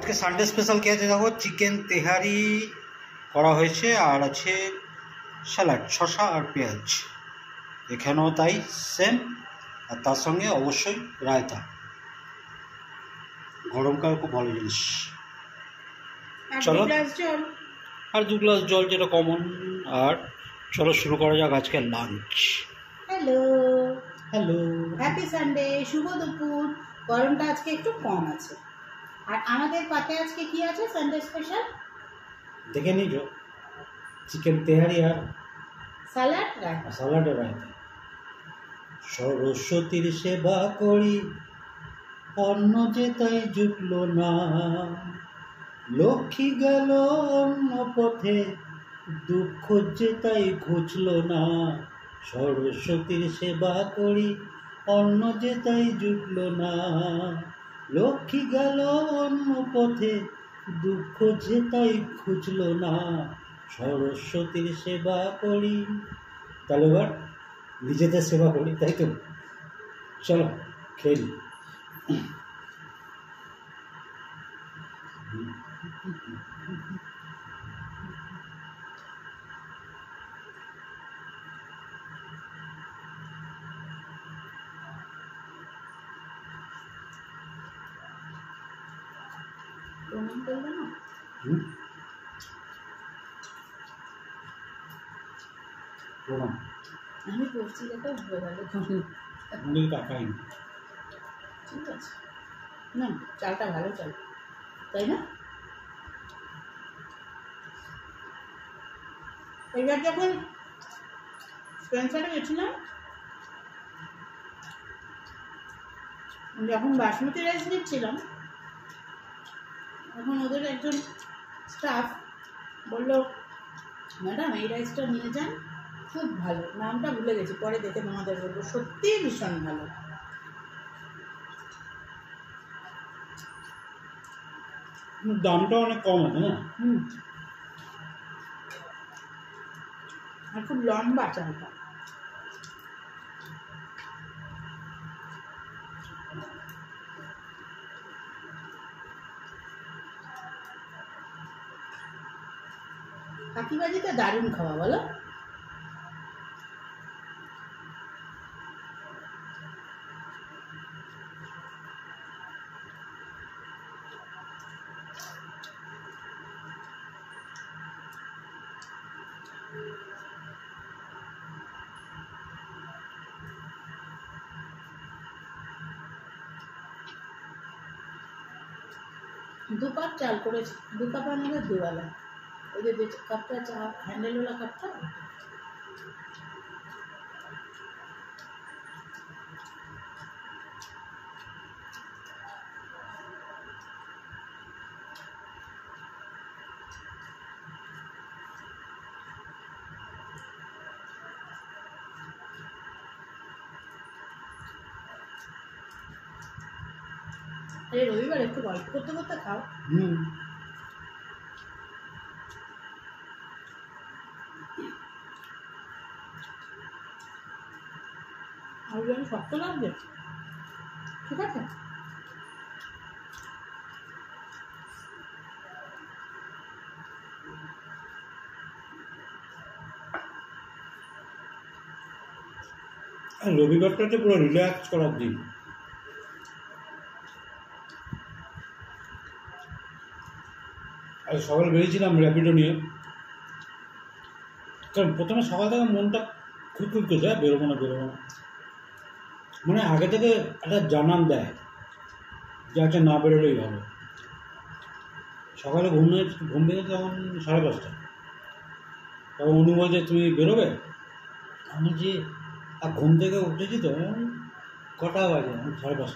আজকে Sunday special কি আছে দেখো, চিকেন তেহারি করা হয়েছে আর আছে স্যালাড, শসা আর পেঁয়াজ। এখানেও তাই সেম, আর তার সঙ্গে অবশ্যই রায়তা। গরমকাল খুব ভালো জিনিস। চলো, আর 2 গ্লাস জল, যেটা কমন। আর চলো শুরু করা যাক আজকে lunch. Hello hello, happy Sunday, শুভ দুপুর। গরমটা আজকে একটু কম আছে। আর আমাদের পাতে আজকে কি আছে সানডে স্পেশাল দেখে নিજો, চিকেন তেহারি আর স্যালাড রায়তা। স্যালাড আর রায়তা। সরস্বতীর সেবা করি, অন্ন যে তাই জুটল না। লক্ষ্মী গেল অন্য পথে, দুঃখ যে তাই ঘুচল না। সরস্বতীর সেবা করি, অন্ন যে তাই জুটল না। লক্ষ্মী গেল অন্য পথে, দুঃখ যে তাই ঘুচল না। সরস্বতীর সেবা করি। তাহলে এবার নিজেদের সেবা করি, তাই তো? চলো খেয়ে নিই। প্রণাম করবে না? প্রণাম। আমি করছি দেখো, হয়ে গেল। মুড়ি কাকাই না। ঠিক আছে, না চালটা ভালো চাল, তাই না? এবার যখন স্পেন্সারে গেছিলাম, যখন বাসমতি রাইস নিচ্ছিলাম, তখন ওদের একজন স্টাফ বললো, ম্যাডাম এই রাইসটা নিয়ে যান, খুব ভালো। নামটা ভুলে গেছি, পরে দেখে তোমাদের বলবো। সত্যিই ভীষণ ভালো। দামটা অনেক কম আছে না? আর খুব লম্বা চালটা। কাকিবাজিতে দারুণ খাওয়া, বলো? দু কাপ চাল করেছি, 2 কাপের মধ্যে 2 বেলা। ওই যে কাপটা চা হ্যান্ডেলওয়ালা কাপটা, এই রবিবার একটু গল্প করতে করতে খাও। আর যেন শক্ত লাগবে, ঠিক আছে? আর রবিবারটা তো পুরো রিল্যাক্স করার দিন। আজ সকালে বেরিয়েছিলাম র্যাপিডো নিয়ে, কারণ প্রথমে সকাল থেকে মনটা খুঁতখুত করছে, বেরোবো না বেরোবো না। মানে আগে থেকে একটা জানান দেয় যে আচ্ছা না বেরোলেই ভালো। সকালে ঘুম ভেঙে তখন 5:30। তখন অনু বলছে তুমি বেরোবে? আমি যে আর ঘুম থেকে উঠেছি তো, কটা বাজে? 5:30।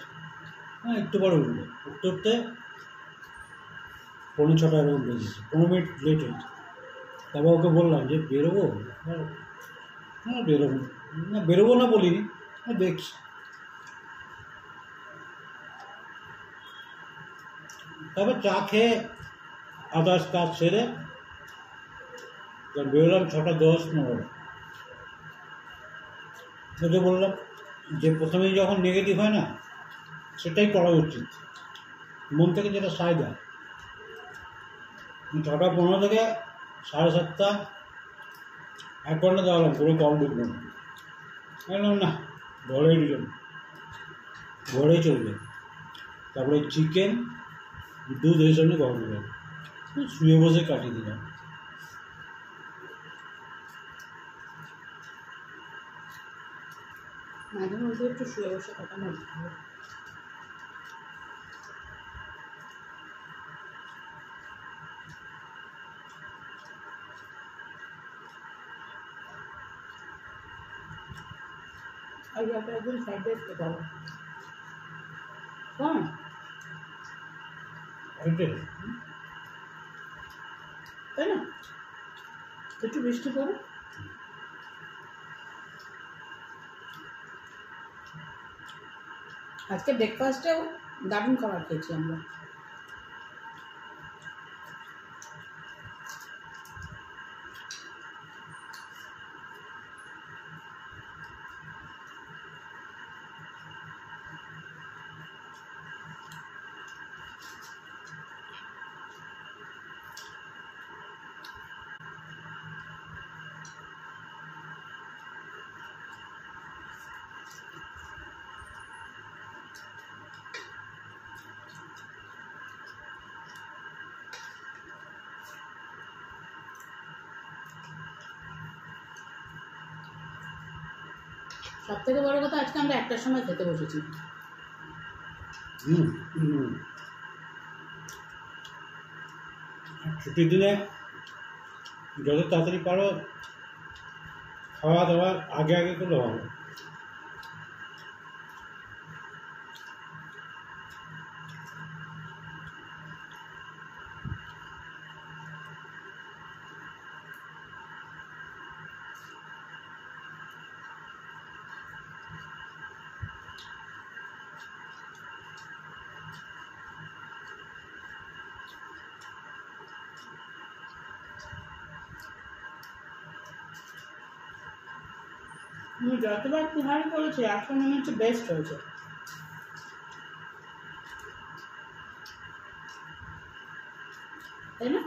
হ্যাঁ, একটু পরে উঠবো। উঠতে উঠতে 5:45 এরকম বেজেছে, 15 মিনিট লেট হয়েছে। তারপর ওকে বললাম যে বেরোবো? হ্যাঁ বেরোবো না, বেরোবো না বলিনি, দেখছি। তারপর চা খেয়ে আদার্স কাজ সেরে বেরোলাম 6:10-9। তোকে বললাম যে প্রথমেই যখন নেগেটিভ হয় না, সেটাই করা উচিত, মন থেকে যেটা সায় দেয়। 6:15 থেকে 7:30 1 ঘন্টা দাঁড়ালাম, কোনো কল ঢুকলো না। বললাম না, ঘরেই দিলাম, ঘরেই চলবে। তারপরে চিকেন, দুধ এই সঙ্গে গরম দিলাম, শুয়ে বসে কাটিয়ে দিলাম। মাঝে মধ্যে একটু শুয়ে বসে কাটানো ভালো। আজ রাতে একদিন ফ্রাইড রাইস খেতে হবে। কেমন? তাই না? একটু বৃষ্টি পড়ে। আজকে ব্রেকফাস্টেও দারুণ খাবার খেয়েছি আমরা। সব থেকে বড় কথা, আজকে আমরা 1টার সময় খেতে বসেছি। ছুটির দিনে যত তাড়াতাড়ি পারো খাওয়া দাওয়ার আগে আগে করলে ভালো। আমি যতবার তিহারি করেছি আজকে মনে হচ্ছে বেস্ট হয়েছে। তাই না?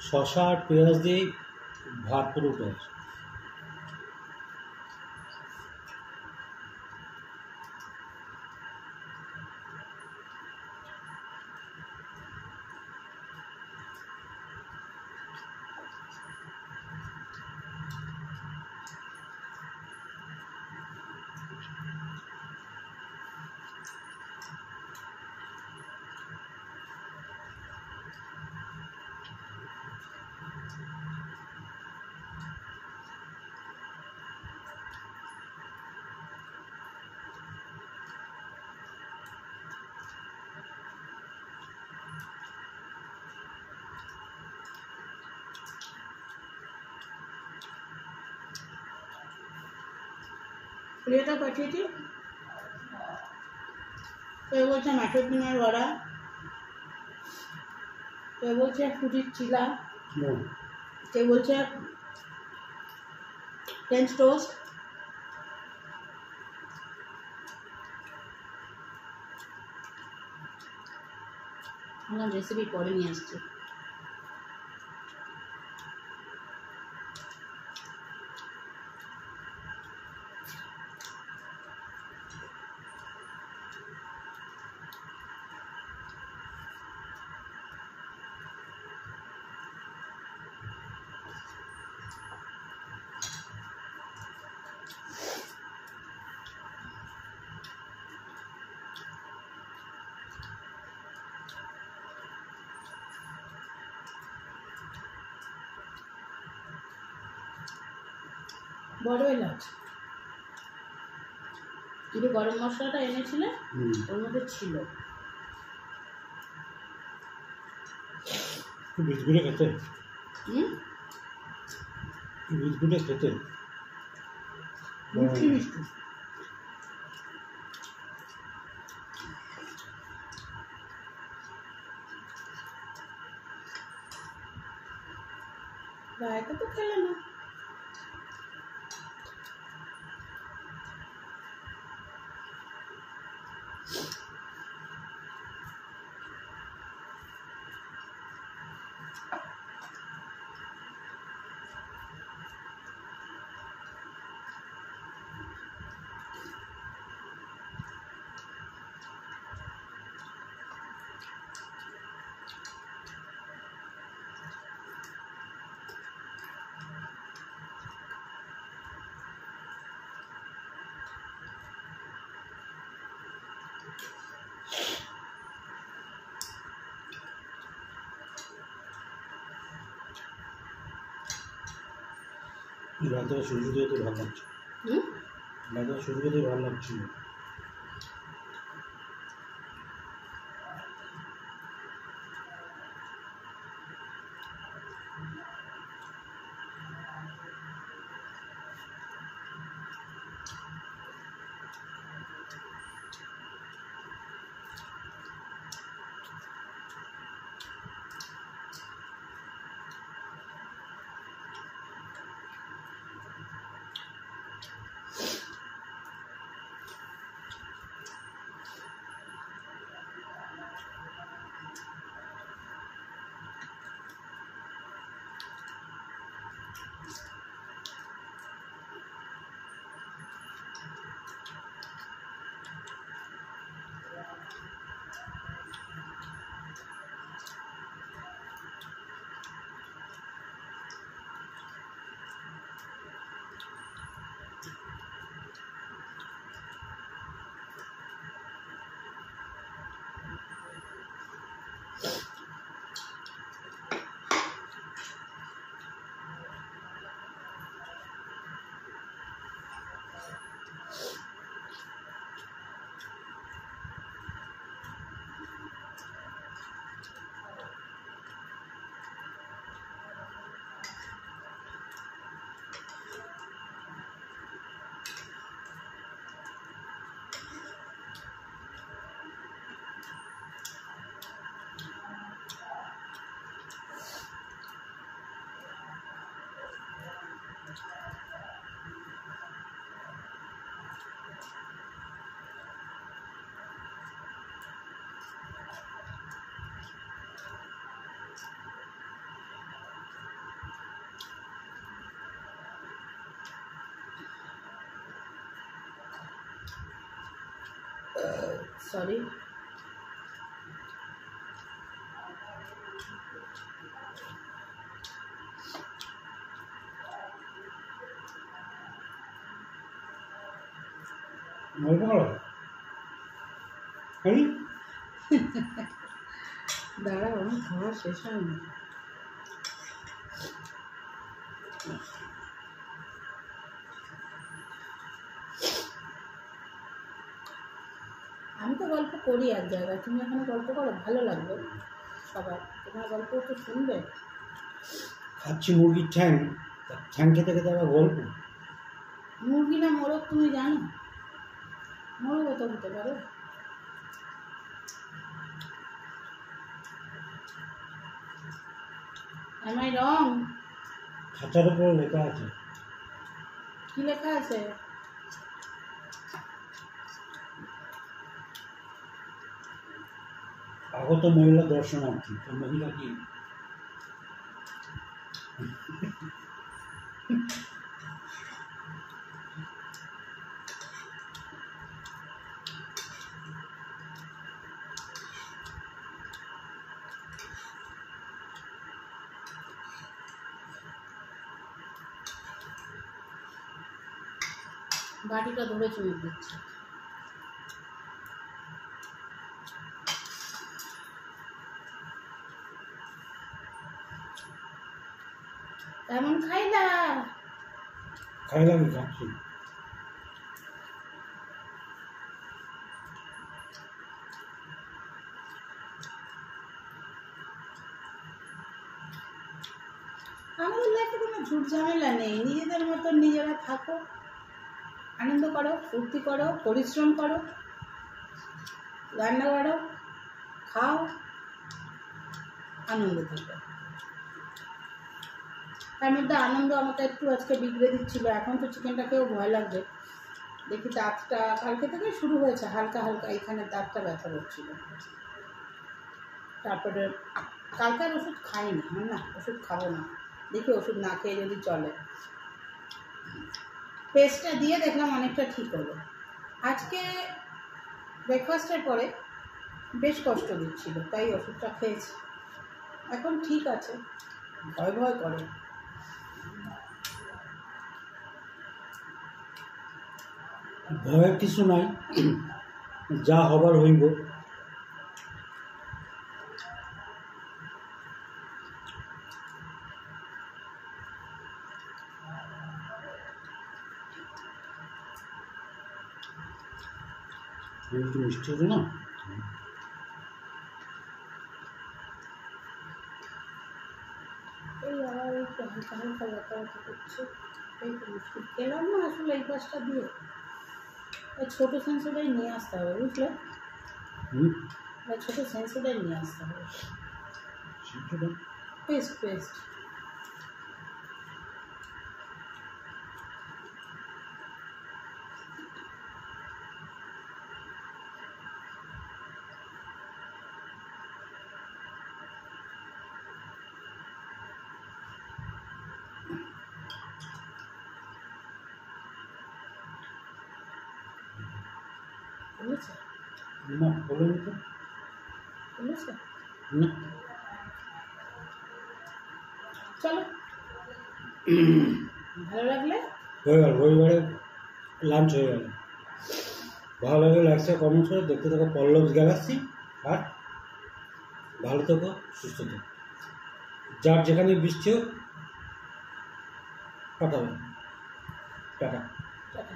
শসা আর পেঁয়াজ দিয়ে ভাত করে উঠে আসে। প্রিয়টা পাঠিয়েছি, কেউ বলছে মাছের ডিমের বড়া, কেউ বলছে ফুটির চিলা, কেউ বলছে ফ্রেঞ্চ টোস্ট। আমার রেসিপি পরে নিয়ে আসছি। বড় এলাচ, কিন্তু গরম মশলাটা এনেছিলে ওর মধ্যে ছিল। বীজগুলো খেতে হুম বীজগুলো খেতে মিষ্টি মিষ্টি রায়তা তো খেলে না। রাতে সূর্য দিয়ে তো ভালো লাগছে হুম রাতে সূর্য দিয়ে ভালো লাগছিল সরি গল্প করো হ্যাঁ দাঁড়াও আমার খাওয়া শেষ হয়নি। আমি তো গল্প করি এক জায়গায়, তুমি এখানে গল্প করো, ভালো লাগবে সবার, তোমার গল্প তো শুনবে। খাচ্ছি মুরগির ঠ্যাং ঠ্যাং খেতে খেতে আবার গল্প মুরগি না মোরগ তুমি জানো? মোরগও তো হতে পারে। Am I wrong? খাঁচার উপরে লেখা আছে কি লেখা আছে? আগত মহিলা দর্শনার্থী তো মহিলা কি বাটিটা ধরে চুমুক দিচ্ছে। তেমন খাই না। খাইলাম খাচ্ছি ঝুট ঝামেলা নেই, নিজেদের মতো নিজেরা থাকো, আনন্দ করো, ফুর্তি করো, পরিশ্রম করো, রান্না করো, খাও, আনন্দ থাকো। তার মধ্যে আনন্দ আমাকে একটু আজকে বিগড়ে দিচ্ছিল। এখন তো চিকেনটাকেও ভয় লাগবে। দেখি দাঁতটা কালকে থেকে শুরু হয়েছে, হালকা হালকা এখানে দাঁতটা ব্যথা করছিল। তারপরে কালকে আর ওষুধ খাইনি, না ওষুধ খাবো না, দেখি ওষুধ না খেয়ে যদি চলে। পেস্টটা দিয়ে দেখলাম অনেকটা ঠিক হলো। আজকে ব্রেকফাস্টের পরে বেশ কষ্ট দিচ্ছিল, তাই ওষুধটা খেয়েছি। এখন ঠিক আছে, ভয় ভয় করে। ভয়ের কিছু নাই, যা হবার হইব। একটু মিষ্টি হতো না? এই আবার একটু হালকা হালকা ব্যথা ব্যথা করছে, এই তো মুশকিল। খেলাম না আসলে এই পাশটা দিয়ে, ওই ছোটো সেন্সোডাই নিয়ে আসতে হবে, বুঝলে? ওই ছোটো সেন্সোডাই নিয়ে আসতে হবে। পেস্ট পেস্ট বুঝেছে? না, বলুন তো। বুঝেছে? না, চলো, ভালো লাগলে হয়ে গেল, রবিবারে লাঞ্চ হয়ে গেল। ভালো লাগলে লাইকটা কমেন্ট করে দেখতে থাকো পল্লব গ্যালাক্সি। আর ভালো থাকো, সুস্থ থাকো, যার যেখানে বৃষ্টি হোক পাঠাবেন। টাটা। টাটা।